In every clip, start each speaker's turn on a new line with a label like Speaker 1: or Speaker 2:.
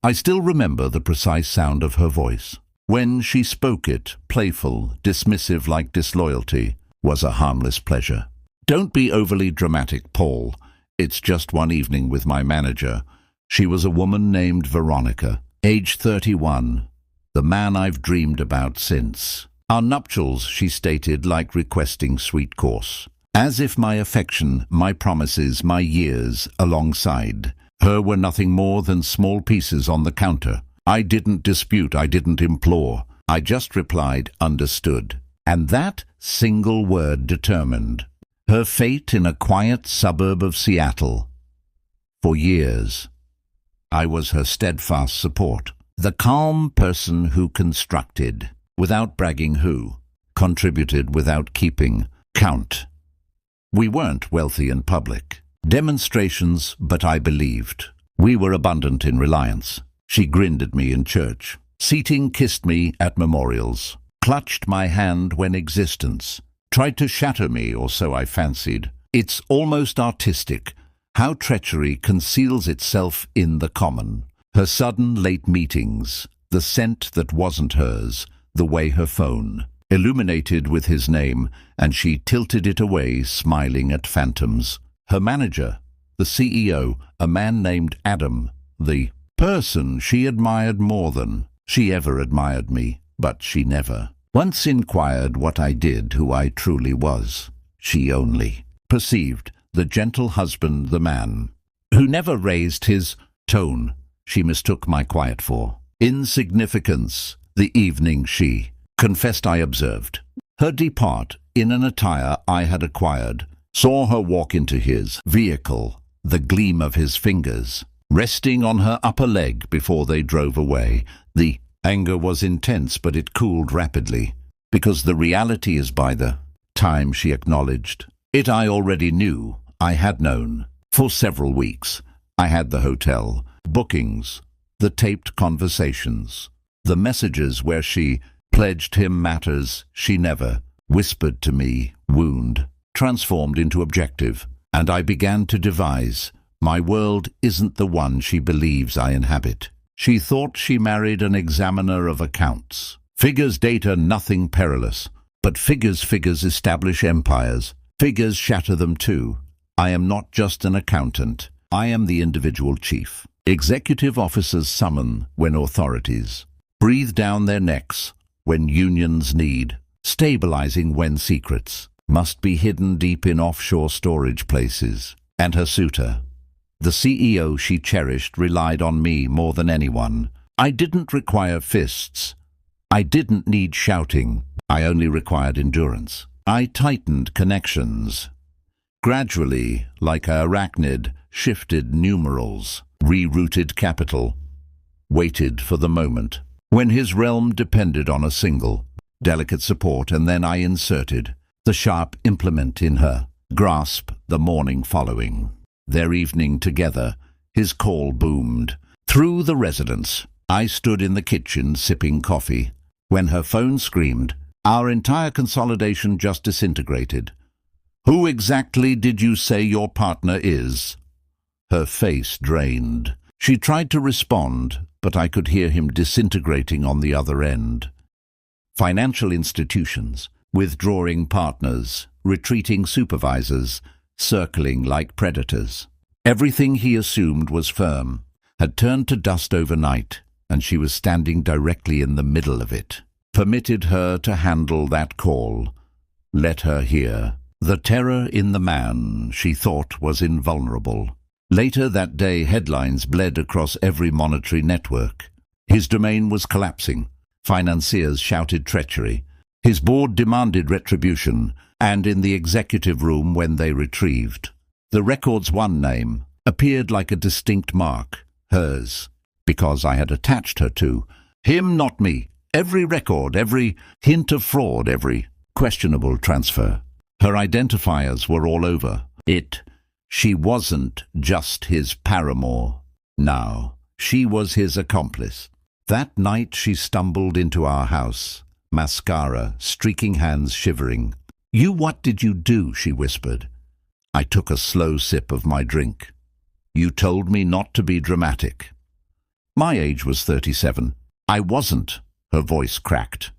Speaker 1: I still remember the precise sound of her voice. When she spoke it, playful, dismissive like disloyalty, was a harmless pleasure. "Don't be overly dramatic, Paul. It's just one evening with my manager. She was a woman named Veronica, age 31, the man I've dreamed about since. Our nuptials," she stated, like requesting sweet course. As if my affection, my promises, my years alongside her were nothing more than small pieces on the counter. I didn't dispute, I didn't implore. I just replied, "Understood." And that single word determined her fate in a quiet suburb of Seattle. For years, I was her steadfast support, the calm person who constructed without bragging, who contributed without keeping count. We weren't wealthy and public demonstrations, but I believed. We were abundant in reliance. She grinned at me in church, seating, kissed me at memorials, clutched my hand when existence tried to shatter me, or so I fancied. It's almost artistic how treachery conceals itself in the common. Her sudden late meetings, the scent that wasn't hers, the way her phone illuminated with his name, and she tilted it away, smiling at phantoms. Her manager, the CEO, a man named Adam, the person she admired more than she ever admired me, but she never once inquired what I did, who I truly was. She only perceived the gentle husband, the man who never raised his tone. She mistook my quiet for insignificance. The evening she confessed I observed her depart in an attire I had acquired, saw her walk into his vehicle, the gleam of his fingers resting on her upper leg before they drove away. The anger was intense, but it cooled rapidly, because the reality is by the time she acknowledged it, I already knew. I had known for several weeks. I had the hotel bookings, the taped conversations, the messages where she pledged him matters she never whispered to me. Wound transformed into objective, and I began to devise. My world isn't the one she believes I inhabit. She thought she married an examiner of accounts. Figures, data, nothing perilous. But figures establish empires. Figures shatter them too. I am not just an accountant. I am the individual chief. Executive officers summon when authorities breathe down their necks, when unions need stabilizing, when secrets must be hidden deep in offshore storage places. And her suitor, the CEO she cherished, relied on me more than anyone. I didn't require fists. I didn't need shouting. I only required endurance. I tightened connections. Gradually, like a arachnid, shifted numerals, rerouted capital, waited for the moment when his realm depended on a single, delicate support, and then I inserted the sharp implement in her grasp. The morning following their evening together, his call boomed through the residence. I stood in the kitchen sipping coffee when her phone screamed. Our entire consolidation just disintegrated. "Who exactly did you say your partner is?" Her face drained. She tried to respond, but I could hear him disintegrating on the other end. Financial institutions, withdrawing partners, retreating supervisors, circling like predators. Everything he assumed was firm had turned to dust overnight, and she was standing directly in the middle of it. Permitted her to handle that call. Let her hear the terror in the man she thought was invulnerable. Later that day, headlines bled across every monetary network. His domain was collapsing. Financiers shouted treachery. His board demanded retribution, and in the executive room, when they retrieved the record's one name, appeared like a distinct mark, hers, because I had attached her to him, not me. Every record, every hint of fraud, every questionable transfer. Her identifiers were all over it. She wasn't just his paramour. Now, she was his accomplice. That night she stumbled into our house, mascara, streaking hands shivering. What did you do?" she whispered. I took a slow sip of my drink. "You told me not to be dramatic." My age was 37. I wasn't. Her voice cracked.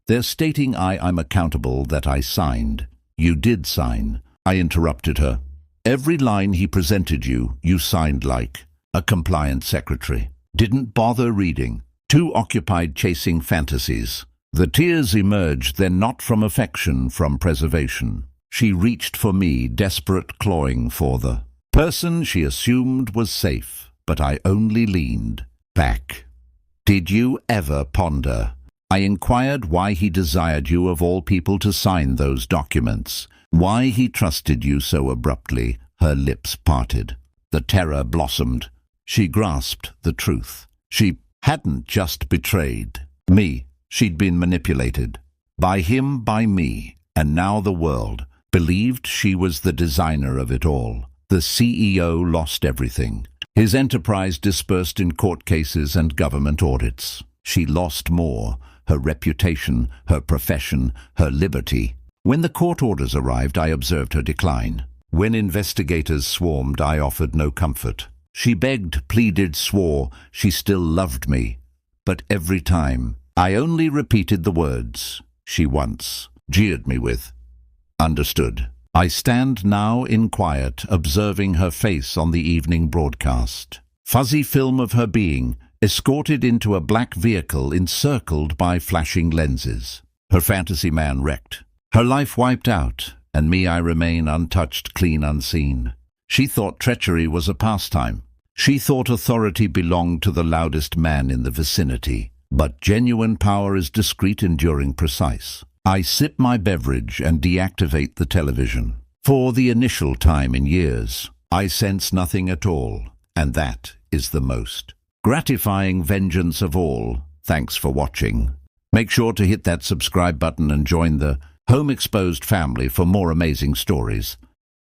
Speaker 1: They're stating I'm accountable, that I signed. You did sign. I interrupted her. Every line he presented you, you signed like a compliance secretary. Didn't bother reading. Too occupied chasing fantasies. The tears emerged, then not from affection, from preservation. She reached for me, desperate, clawing for the person she assumed was safe, but I only leaned back. Did you ever ponder? I inquired why he desired you of all people to sign those documents. Why he trusted you so abruptly. Her lips parted. The terror blossomed. She grasped the truth. She hadn't just betrayed me. She'd been manipulated. By him, by me, and now the world believed she was the designer of it all. The CEO lost everything. His enterprise dispersed in court cases and government audits. She lost more, her reputation, her profession, her liberty. When the court orders arrived, I observed her decline. When investigators swarmed, I offered no comfort. She begged, pleaded, swore she still loved me. But every time, I only repeated the words she once jeered me with. Understood. I stand now in quiet, observing her face on the evening broadcast. Fuzzy film of her being, escorted into a black vehicle encircled by flashing lenses. Her fantasy man wrecked. Her life wiped out, and me I remain untouched, clean, unseen. She thought treachery was a pastime. She thought authority belonged to the loudest man in the vicinity. But genuine power is discreet, enduring, precise. I sip my beverage and deactivate the television. For the initial time in years, I sense nothing at all, and that is the most gratifying vengeance of all. Thanks for watching. Make sure to hit that subscribe button and join the Home Exposed family for more amazing stories.